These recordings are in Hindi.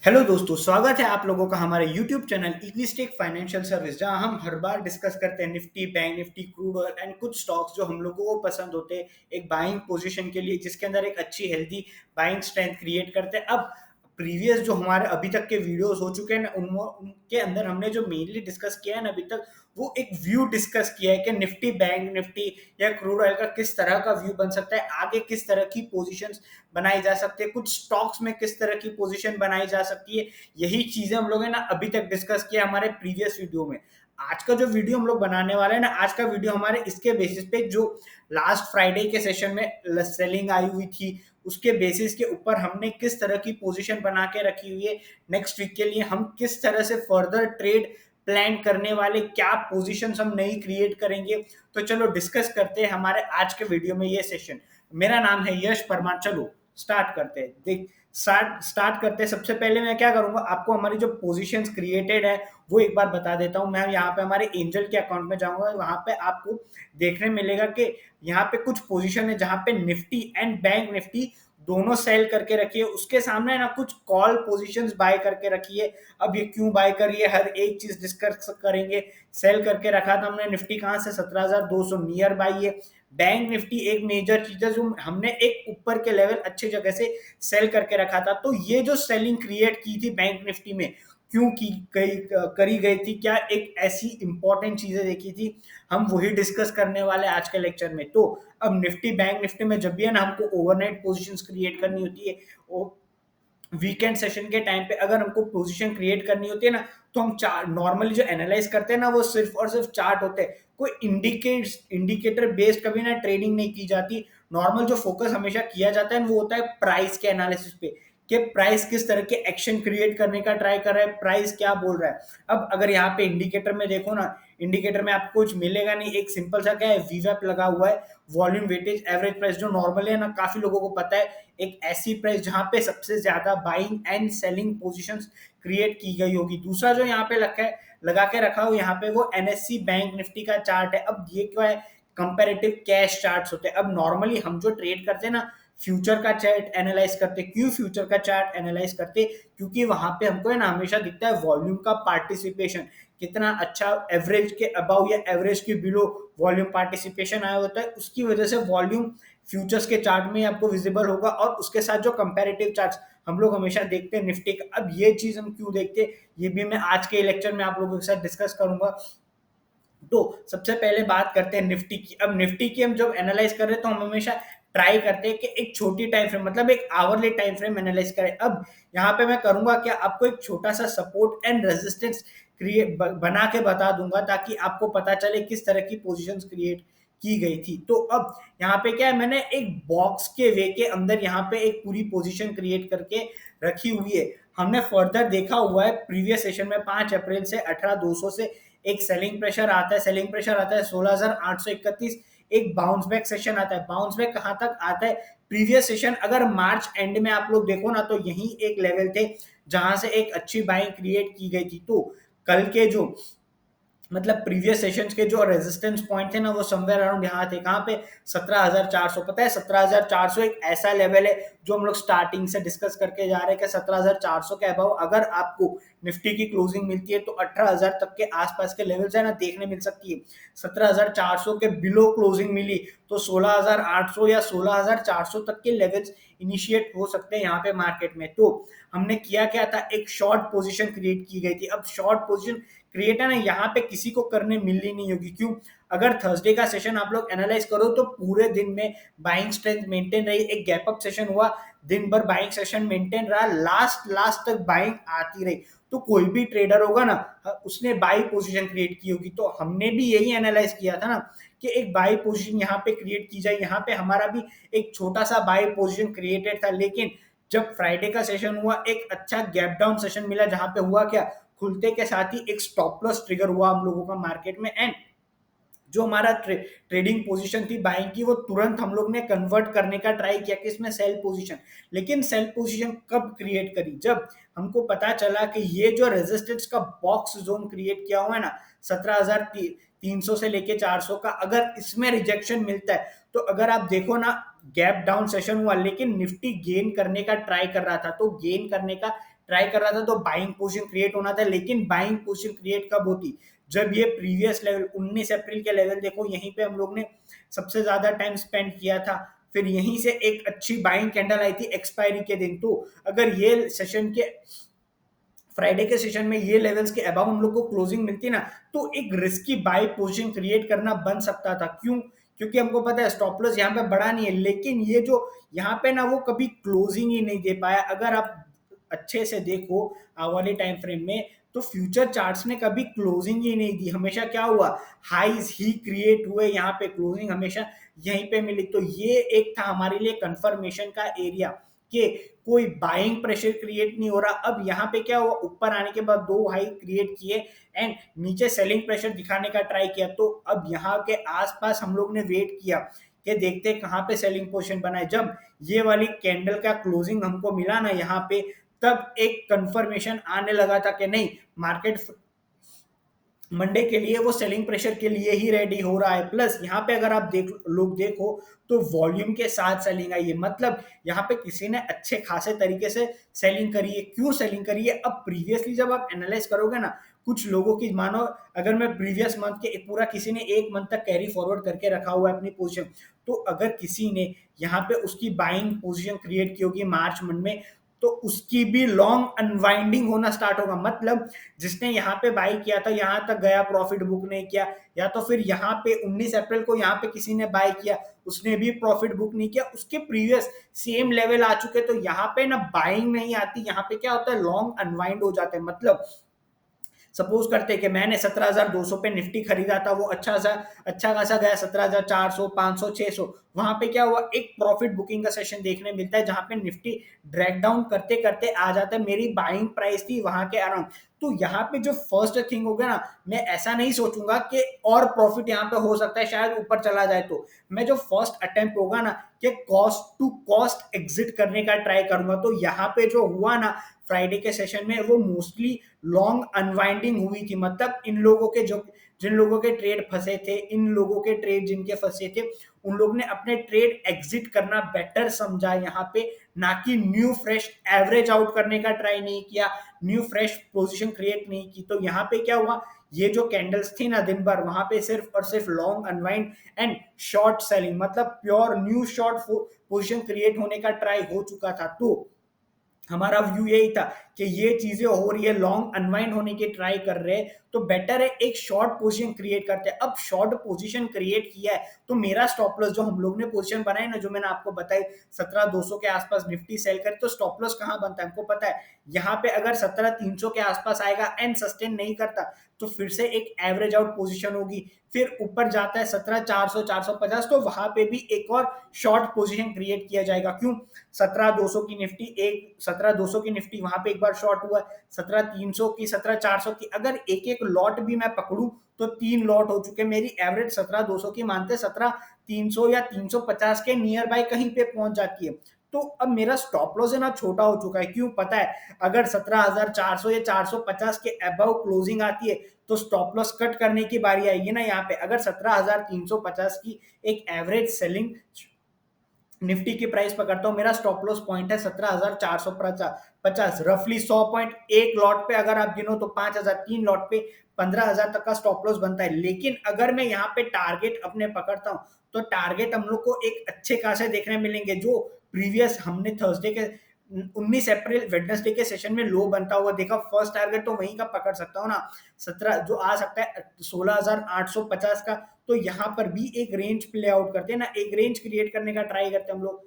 हेलो दोस्तों, स्वागत है आप लोगों का हमारे YouTube चैनल इक्विस्टेक फाइनेंशियल सर्विस, जहां हम हर बार डिस्कस करते हैं Nifty, bank Nifty, crude oil and कुछ स्टॉक्स जो हम लोगों को पसंद होते हैं एक बाइंग पोजीशन के लिए, जिसके अंदर एक अच्छी हेल्दी बाइंग स्ट्रेंथ क्रिएट करते हैं। अब प्रीवियस जो हमारे अभी तक के वीडियोस हो चुके हैं ना, उनके अंदर हमने जो मेनली डिस्कस किया है ना अभी तक, वो एक व्यू डिस्कस किया है कि निफ्टी, बैंक निफ्टी या क्रूड ऑयल का किस तरह का व्यू बन सकता है, आगे किस तरह की पोजीशंस बनाई जा सकती है, कुछ स्टॉक्स में किस तरह की पोजीशन बनाई जा सकती है। यही चीजें हम लोग है ना अभी तक डिस्कस किया हमारे प्रीवियस वीडियो में। आज का जो वीडियो हम लोग बनाने वाले हैं ना, आज का वीडियो हमारे इसके बेसिस पे जो लास्ट फ्राइडे के सेशन में सेलिंग आई हुई थी, उसके बेसिस के ऊपर हमने किस तरह की पोजीशन बना के रखी हुई है, नेक्स्ट वीक के लिए हम किस तरह से फर्दर ट्रेड प्लान करने वाले, क्या पोजीशन हम नई क्रिएट करेंगे। तो चलो डिस्कस करते हैं हमारे आज के वीडियो में ये सेशन। मेरा नाम है यश परमार। चलो स्टार्ट करते हैं। देख, स्टार्ट करते हैं। सबसे पहले मैं क्या करूंगा, आपको हमारी जो पोजीशंस क्रिएटेड है वो एक बार बता देता हूं। मैं यहाँ पे हमारे एंजल के अकाउंट में जाऊंगा, वहां पे आपको देखने मिलेगा कि यहाँ पे कुछ पोजीशन है जहां पे निफ्टी एंड बैंक निफ्टी दोनों सेल करके रखी है। उसके सामने ना कुछ कॉल पोजीशंस बाय करके रखी है। अब ये क्यों बाय करी है, हर एक चीज डिस्कस करेंगे। सेल करके रखा था हमने निफ्टी कहां से, 17,200 नियर बाई है। बैंक निफ्टी एक मेजर चीज है जो हमने एक ऊपर के लेवल अच्छी जगह से सेल करके रखा था। तो ये जो सेलिंग क्रिएट की थी बैंक निफ्टी में, क्यों की गई, करी गई थी, क्या एक ऐसी इंपॉर्टेंट चीजें देखी थी, हम वही डिस्कस करने वाले आज के लेक्चर में। तो अब निफ्टी बैंक निफ्टी में जब भी है ना हमको ओवरनाइट पोजीशंस क्रिएट करनी होती है, वीकेंड सेशन के टाइम पे अगर हमको पोजीशन क्रिएट करनी होती है ना, तो हम चार्ट नॉर्मली जो एनालाइज करते हैं ना, वो सिर्फ और सिर्फ चार्ट होते हैं। कोई इंडिकेटर बेस्ड कभी ना ट्रेडिंग नहीं की जाती। नॉर्मल जो फोकस हमेशा किया जाता है वो होता है प्राइस के एनालिसिस पे, कि प्राइस किस तरह के एक्शन क्रिएट करने का ट्राई कर रहा है, प्राइस क्या बोल रहा है। अब अगर यहाँ पे इंडिकेटर में देखो ना, इंडिकेटर में आपको कुछ मिलेगा नहीं। एक सिंपल सा क्या है, वीवैप लगा हुआ है, वॉल्यूम वेटेज एवरेज प्राइस, जो नॉर्मली है ना काफी लोगों को पता है, एक ऐसी प्राइस जहां पे सबसे ज्यादा buying and selling positions create की गई होगी। दूसरा जो यहाँ पे रखा है, लगा के रखा हो यहाँ पे, वो एनएससी बैंक निफ्टी का चार्ट है। अब ये क्या है, कंपेरेटिव कैश चार्ट्स होते हैं। अब नॉर्मली हम जो ट्रेड करते हैं ना, फ्यूचर का चार्ट एनालाइज करते। क्यों फ्यूचर का चार्ट एनालाइज करते, क्योंकि वहां पे हमको है ना हमेशा दिखता है वॉल्यूम का पार्टिसिपेशन कितना अच्छा, एवरेज के अबाउ या एवरेज के बिलो वॉल्यूम पार्टिसिपेशन आया होता है। उसकी वजह से वॉल्यूम फ्यूचर्स के चार्ट में आपको विजिबल होगा, और उसके साथ जो कंपैरेटिव चार्ट्स हम लोग हमेशा देखते हैं निफ्टी का। अब ये चीज हम क्यों देखते हैं, ये भी मैं आज के लेक्चर में आप लोगों के साथ डिस्कस करूंगा। तो सबसे पहले बात करते हैं निफ्टी की। अब निफ्टी की हम जब एनालाइज कर रहे हैं तो हम हमेशा ट्राई करते हैं कि एक छोटी टाइम फ्रेम, मतलब एक आवरली टाइम फ्रेम एनालाइज करें। अब यहाँ पे मैं करूंगा क्या, आपको एक छोटा सा सपोर्ट एंड रेजिस्टेंस क्रिएट बना के बता दूंगा, ताकि आपको पता चले किस तरह की पोजीशंस क्रिएट की गई थी। तो अब यहाँ पे क्या है, मैंने एक बॉक्स के वे के अंदर यहाँ पे एक पूरी पोजीशन क्रिएट करके रखी हुई है। हमने फर्दर देखा हुआ है प्रीवियस सेशन में 5 अप्रैल से 18,200 से एक सेलिंग प्रेशर आता है, सेलिंग प्रेशर आता है 16,831। एक बाउंस बैक सेशन आता है। बाउंस बैक कहां तक आता है, प्रीवियस सेशन अगर मार्च एंड में आप लोग देखो ना, तो यही एक लेवल थे जहां से एक अच्छी बाइंग क्रिएट की गई थी। तो कल के जो, मतलब प्रीवियस सेशंस के जो रेजिस्टेंस पॉइंट थे ना, वो समवेयर अराउंड यहाँ थे। कहाँ पे, 17,400। पता है 17,400 एक ऐसा लेवल है जो हम लोग स्टार्टिंग से डिस्कस करके जा रहे हैं कि 17,400 के अबाव अगर आपको निफ्टी की क्लोजिंग मिलती है तो 18,000 तक के आसपास के लेवल्स है ना देखने मिल सकती है। 17,400 के बिलो क्लोजिंग मिली तो 16,800 या 16,400 तक के लेवल्स इनिशिएट हो सकते हैं यहाँ पे मार्केट में। तो हमने किया क्या था, एक शॉर्ट पोजीशन क्रिएट की गई थी। अब शॉर्ट पोजीशन क्रिएट है ना, यहाँ पे किसी को करने मिलनी नहीं होगी। क्यों, अगर थर्सडे का सेशन आप लोग एनालाइज करो तो पूरे दिन में बाइंग स्ट्रेंथ मेंटेन रही। एक गैप अप सेशन हुआ, दिन भर बाइंग सेशन मेंटेन रहा, लास्ट लास्ट तक बाइंग आती रही। तो कोई भी ट्रेडर होगा ना, उसने बाई पोजीशन क्रिएट की होगी। तो हमने भी यही एनालाइज किया था ना कि एक बाई पोजीशन यहाँ पे क्रिएट की जाए। यहाँ पे हमारा भी एक छोटा सा बाई पोजीशन क्रिएटेड था, लेकिन जब फ्राइडे का सेशन हुआ, एक अच्छा गैप डाउन सेशन मिला, जहां पे हुआ क्या, खुलते के साथ ही एक स्टॉप लॉस ट्रिगर हुआ हम लोगों का मार्केट में। एंड जो हमारा ट्रेडिंग पोजीशन थी बाइंग की, वो तुरंत हम लोग ने कन्वर्ट करने का ट्राई किया कि इसमें सेल पोजीशन। लेकिन सेल पोजीशन कब क्रिएट करी, जब हमको पता चला कि ये जो रेजिस्टेंस का बॉक्स जोन क्रिएट किया हुआ है ना, 17,300 से लेके 400 का, अगर इसमें रिजेक्शन मिलता है तो अगर आप देखो ना, गैप डाउन सेशन हुआ लेकिन निफ्टी गेन करने का ट्राई कर रहा था। तो गेन करने का ट्राई कर रहा था तो बाइंग पोजीशन क्रिएट होना था, लेकिन बाइंग पोजीशन क्रिएट कब होती, जब ये प्रीवियस लेवल 19 अप्रैल के लेवल देखो, यहीं पे हम लोग ने सबसे ज्यादा टाइम स्पेंड किया था, फिर यहीं से एक अच्छी बाइंग कैंडल आई थी एक्सपायरी के दिन। तो अगर ये सेशन के फ्राइडे के सेशन में ये लेवल्स के अबव हम लोग को क्लोजिंग मिलती ना, तो एक रिस्की बाय पोजीशन क्रिएट करना बन सकता था। क्यों? क्योंकि हमको पता है स्टॉप लॉस यहाँ पे बड़ा नहीं है, लेकिन ये जो यहाँ पे ना वो कभी क्लोजिंग ही नहीं दे पाया। अगर आप अच्छे से देखो वाले टाइम फ्रेम में, तो फ्यूचर चार्ट्स ने कभी क्लोजिंग ही नहीं दी। हमेशा क्या हुआ, हाईज ही क्रिएट हुए, यहाँ पे क्लोजिंग हमेशा यहीं पे मिली। तो ये एक था हमारे लिए कंफर्मेशन का एरिया कि कोई बाइंग प्रेशर क्रिएट नहीं हो रहा। अब यहाँ पे क्या हुआ, ऊपर आने के बाद दो हाई क्रिएट किए एंड नीचे सेलिंग प्रेशर दिखाने का ट्राई किया। तो अब यहाँ के आसपास हम लोग ने वेट किया कि देखते हैं कहाँ पे सेलिंग पोजीशन बना है। जब ये वाली कैंडल का क्लोजिंग हमको मिला ना यहाँ पे, तब एक कंफर्मेशन आने लगा था कि नहीं, मार्केट मंडे के लिए वो सेलिंग प्रेशर के लिए ही रेडी हो रहा है। प्लस यहाँ पे अगर आप देखो तो वॉल्यूम के साथ सेलिंग आई है, मतलब यहाँ पे किसी ने अच्छे खासे तरीके से सेलिंग करी है। क्यों सेलिंग करी है? अब प्रीवियसली जब आप एनालाइज करोगे ना, कुछ लोगों की मानो, अगर मैं प्रीवियस मंथ के पूरा किसी ने एक मंथ तक कैरी फॉरवर्ड करके रखा हुआ है अपनी पोजीशन, तो अगर किसी ने यहाँ पे उसकी बाइंग पोजीशन क्रिएट की होगी मार्च मंथ में, तो उसकी भी लॉन्ग अनवाइंडिंग होना स्टार्ट होगा। मतलब जिसने यहाँ पे बाई किया था, यहाँ तक गया, प्रॉफिट बुक नहीं किया, या तो फिर यहाँ पे 19 अप्रैल को यहाँ पे किसी ने बाई किया, उसने भी प्रॉफिट बुक नहीं किया, उसके प्रीवियस सेम लेवल आ चुके, तो यहाँ पे ना बाइंग नहीं आती, यहाँ पे क्या होता है, लॉन्ग अनवाइंड हो जाते हैं। मतलब सपोज करते हैं कि मैंने 17,200 पे निफ्टी खरीदा था, वो अच्छा खासा गया 17,400, 500, 600, वहां पे क्या हुआ, एक प्रॉफिट बुकिंग का सेशन देखने मिलता है जहां पे निफ्टी ड्रैग डाउन करते करते आ जाता है, मेरी बाइंग प्राइस थी वहां के अराउंड। तो यहाँ पे जो फर्स्ट थिंग होगा ना, मैं ऐसा नहीं सोचूंगा कि और प्रॉफिट यहाँ पे हो सकता है, शायद ऊपर चला जाए, तो मैं जो फर्स्ट अटेम्प्ट होगा ना कि कॉस्ट टू कॉस्ट एग्जिट करने का ट्राई करूंगा। तो यहाँ पे जो हुआ ना फ्राइडे के सेशन में, वो मोस्टली लॉन्ग अनवाइंडिंग हुई थी। मतलब इन लोगों के जो, जिन लोगों के ट्रेड फंसे थे, इन लोगों के ट्रेड जिनके फंसे थे, उन लोग ने अपने ट्रेड एग्जिट करना बेटर समझा यहाँ पे, ना कि न्यू फ्रेश एवरेज आउट करने का ट्राई नहीं किया, न्यू फ्रेश पोजीशन क्रिएट नहीं की। तो यहाँ पे क्या हुआ, ये जो कैंडल्स थी ना दिन भर, वहां पे सिर्फ और सिर्फ long unwind and short selling, मतलब pure new short position create होने का ट्राई हो चुका था। तो हमारा व्यू यही था कि ये चीजें हो रही है, लॉन्ग अनवाइंड होने की ट्राई कर रहे हैं, तो बेटर है एक शॉर्ट पोजीशन क्रिएट करते हैं। अब शॉर्ट पोजीशन क्रिएट किया है, तो मेरा स्टॉप लॉस जो हम लोग ने पोजीशन बनाई ना, जो मैंने आपको बताई 17,200 के आसपास निफ्टी सेल करे, तो स्टॉप लॉस कहां बनता है हमको पता है, यहाँ पे अगर 17,300 के आसपास आएगा एंड सस्टेन नहीं करता, तो फिर से एक एवरेज आउट पोजीशन होगी। फिर ऊपर जाता है 17,400, 450, तो वहां पे भी एक और शॉर्ट पोजीशन क्रिएट किया जाएगा। क्यों? 17,200 की निफ्टी, एक 17,200 की निफ्टी वहां पे एक बार शॉर्ट हुआ, 17,300 की, 17,400 की, अगर एक एक लॉट भी मैं पकड़ू तो 3 लॉट हो चुके, मेरी एवरेज 17,200 की मानते 17,300 या 350 के नियर बाय कहीं पे पहुंच जाती है। तो अब मेरा स्टॉप लॉस है ना छोटा हो चुका है। क्यों? पता है अगर 17,400 या 450 के अबव क्लोजिंग आती है, तो स्टॉप लॉस कट करने की बारी आएगी ना। यहाँ पे अगर 17,350 की एक एवरेज सेलिंग निफ्टी की प्राइस पकड़ता हूं, मेरा स्टॉप लॉस पॉइंट है 17,450, रफली 100 पॉइंट एक लॉट पे अगर आप गिनो तो 5,000, 3 लॉट पे 15,000 तक का स्टॉप लॉस बनता है। लेकिन अगर मैं यहाँ पे टारगेट अपने पकड़ता हूं, तो टारगेट हम लोग को एक अच्छे खासे देखने मिलेंगे, जो प्रीवियस हमने थर्सडे के 19 अप्रैल वेडनेसडे के सेशन में लो बनता हुआ देखा। फर्स्ट टारगेट तो वहीं का पकड़ सकता हूँ ना, 17 जो आ सकता है 16,850 का। तो यहाँ पर भी एक रेंज प्ले आउट करते हैं ना, एक रेंज क्रिएट करने का ट्राई करते हैं हम लोग।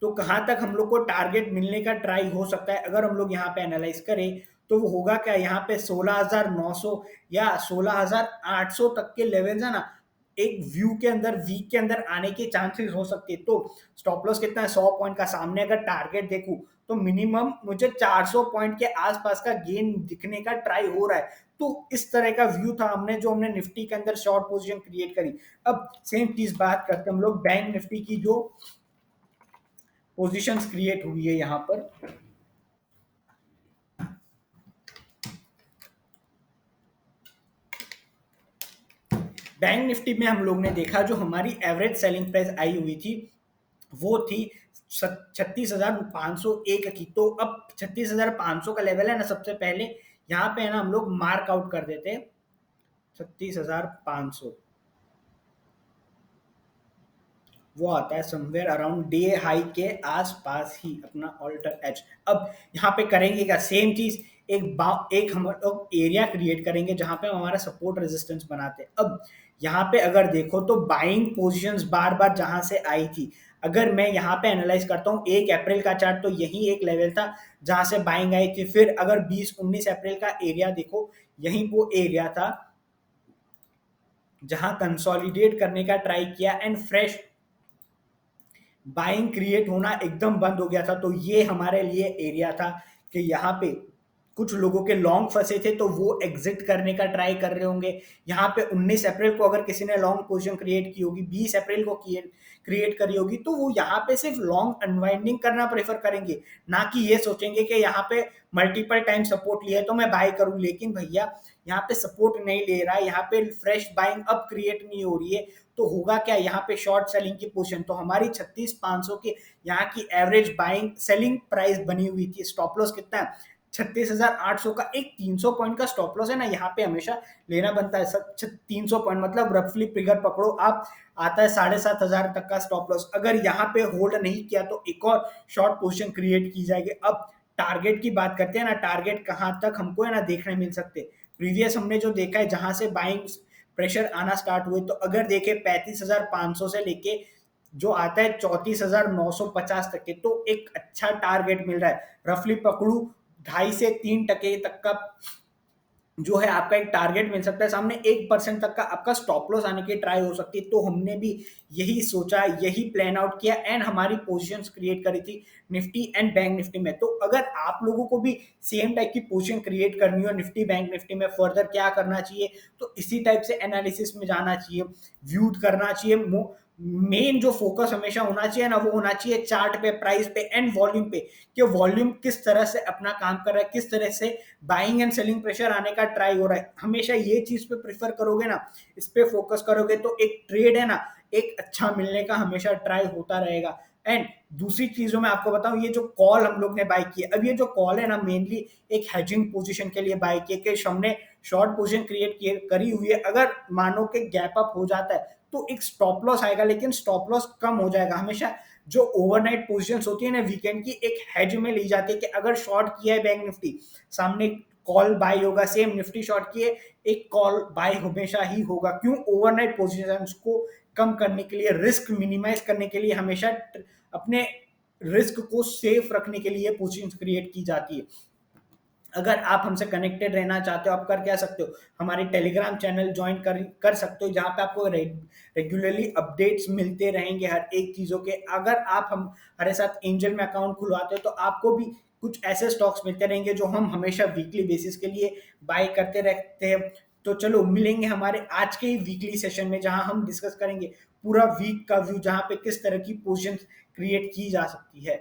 तो कहां तक हम लोग को टारगेट मिलने का ट्राई हो सकता है, अगर हम लोग यहाँ पे एनालाइज करें, तो वो होगा क्या, यहाँ पे 16,900 या 16,800 तक के लेवल्स है ना, एक व्यू के अंदर, वीक के अंदर आने के चांसेस हो सकते हैं। तो स्टॉप लॉस कितना है, 100 पॉइंट का। सामने अगर टारगेट देखूं तो मिनिमम मुझे 400 पॉइंट के आसपास का गेन दिखने का ट्राई हो रहा है। तो इस तरह का व्यू था हमने, जो हमने निफ्टी के अंदर शॉर्ट पोजीशन क्रिएट करी। अब सेम चीज बात करते हैं हम लोग बैंक निफ्टी की, जो पोजीशंस क्रिएट हुई है यहाँ पर। बैंक निफ्टी में हम लोग ने देखा, जो हमारी एवरेज सेलिंग प्राइस आई हुई थी वो थी 36,501 की। तो अब 36,500 का लेवल है ना, सबसे पहले यहाँ पे है ना हम लोग मार्क आउट कर देते हैं 36,500। वो आता है समवेयर अराउंड डे हाई के आसपास ही अपना ऑल्टर एज। अब यहाँ पे करेंगे क्या, सेम चीज, एक हम लोग एरिया क्रिएट करेंगे जहां पे हम हमारा सपोर्ट रेजिस्टेंस बनाते हैं। अब यहाँ पे अगर देखो तो बाइंग पोजीशंस बार बार जहां से आई थी, अगर मैं यहाँ पे एनालाइज करता हूँ 1 अप्रैल का चार्ट, तो यही एक लेवल था जहां से बाइंग आई थी। फिर अगर 20-19 अप्रैल का एरिया देखो, यही वो एरिया था जहां कंसोलिडेट करने का ट्राई किया एंड फ्रेश बाइंग क्रिएट होना एकदम बंद हो गया था। तो ये हमारे लिए एरिया था कि यहाँ पे कुछ लोगों के लॉन्ग फंसे थे, तो वो एग्जिट करने का ट्राई कर रहे होंगे। यहाँ पे 19 अप्रैल को अगर किसी ने लॉन्ग पोजीशन क्रिएट की होगी, 20 अप्रैल को क्रिएट करी होगी, तो वो यहाँ पे सिर्फ लॉन्ग अनवाइंडिंग करना प्रेफर करेंगे, ना कि ये सोचेंगे कि यहाँ पे मल्टीपल टाइम सपोर्ट लिया है तो मैं बाय करूँ। लेकिन भैया यहाँ पे सपोर्ट नहीं ले रहा है, यहाँ पे फ्रेश बाइंग अब क्रिएट नहीं हो रही है, तो होगा क्या, यहाँ पे शॉर्ट सेलिंग की पोजीशन। तो हमारी 36,500 की यहाँ की एवरेज बाइंग सेलिंग प्राइस बनी हुई थी। स्टॉप लॉस कितना है, 36,800 का। एक 300 पॉइंट का स्टॉप लॉस है ना, यहाँ पे हमेशा लेना बनता है। 300 पॉइंट मतलब रफली फिगर पकड़ो आप, आता है 7,500 तक का स्टॉप लॉस। अगर यहाँ पे होल्ड नहीं किया तो एक और शॉर्ट पोजीशन क्रिएट की जाएगी। अब टारगेट की बात करते हैं ना, टारगेट कहाँ तक हमको है ना देखने मिल सकते। प्रीवियस हमने जो देखा है जहां से बाइंग प्रेशर आना स्टार्ट हुए, तो अगर देखें 35,500 से लेके जो आता है 34,950 तक के, तो एक अच्छा टारगेट मिल रहा है। रफली पकड़ू 2.5 से 3% तक का जो है आपका एक टारगेट मिल सकता है सामने। 1% तक का आपका स्टॉप लॉस आने की ट्राई हो सकती है। तो हमने भी यही सोचा, यही प्लान आउट किया एंड हमारी पोजीशंस क्रिएट करी थी निफ्टी एंड बैंक निफ्टी में। तो अगर आप लोगों को भी सेम टाइप की पोजीशन क्रिएट करनी हो निफ्टी बैंक निफ्टी में, फर्दर क्या करना चाहिए, तो इसी टाइप से एनालिसिस में जाना चाहिए, व्यू करना चाहिए। मेन जो फोकस हमेशा होना चाहिए ना, वो होना चाहिए चार्ट पे, प्राइस पे एंड वॉल्यूम पे, कि वॉल्यूम किस तरह से अपना काम कर रहा है, किस तरह से बाइंग एंड सेलिंग प्रेशर आने का ट्राई हो रहा है। हमेशा ये चीज पे प्रेफर करोगे ना, इस पे फोकस करोगे, तो एक ट्रेड है ना एक अच्छा मिलने का हमेशा ट्राई होता रहेगा। एंड दूसरी चीजों में आपको बताऊं, ये जो कॉल हम लोग ने बाय की है, अब ये जो कॉल है ना मेनली एक हेजिंग पोजीशन के लिए बाय की है, कि हमने शॉर्ट पोजीशन क्रिएट करी हुई है। अगर मानो कि गैप अप हो जाता है तो एक स्टॉप लॉस आएगा, लेकिन स्टॉप लॉस कम हो जाएगा। हमेशा जो ओवरनाइट पोजीशंस होती है ना वीकेंड की, एक हेज में ली जाती है कि अगर शॉर्ट किया है बैंक निफ्टी, सामने कॉल बाय होगा, सेम निफ्टी शॉर्ट किए एक कॉल बाय हमेशा ही होगा। क्यों, ओवरनाइट पोजीशंस को कम करने के लिए, रिस्क मिनिमाइज करने के लिए, हमेशा अपने रिस्क को सेफ रखने के लिए पोजीशंस क्रिएट की जाती है। अगर आप हमसे कनेक्टेड रहना चाहते हो, आप कर क्या सकते हो, हमारे टेलीग्राम चैनल ज्वाइन कर सकते हो, जहां पे आपको रेगुलरली अपडेट्स मिलते रहेंगे हर एक चीज़ों के। अगर आप हमारे साथ एंजल में अकाउंट खुलवाते हो तो आपको भी कुछ ऐसे स्टॉक्स मिलते रहेंगे जो हम हमेशा वीकली बेसिस के लिए बाय करते रहते हैं। तो चलो मिलेंगे हमारे आज के ही वीकली सेशन में, जहां हम डिस्कस करेंगे पूरा वीक का व्यू, जहां पे किस तरह की पोजीशन क्रिएट की जा सकती है।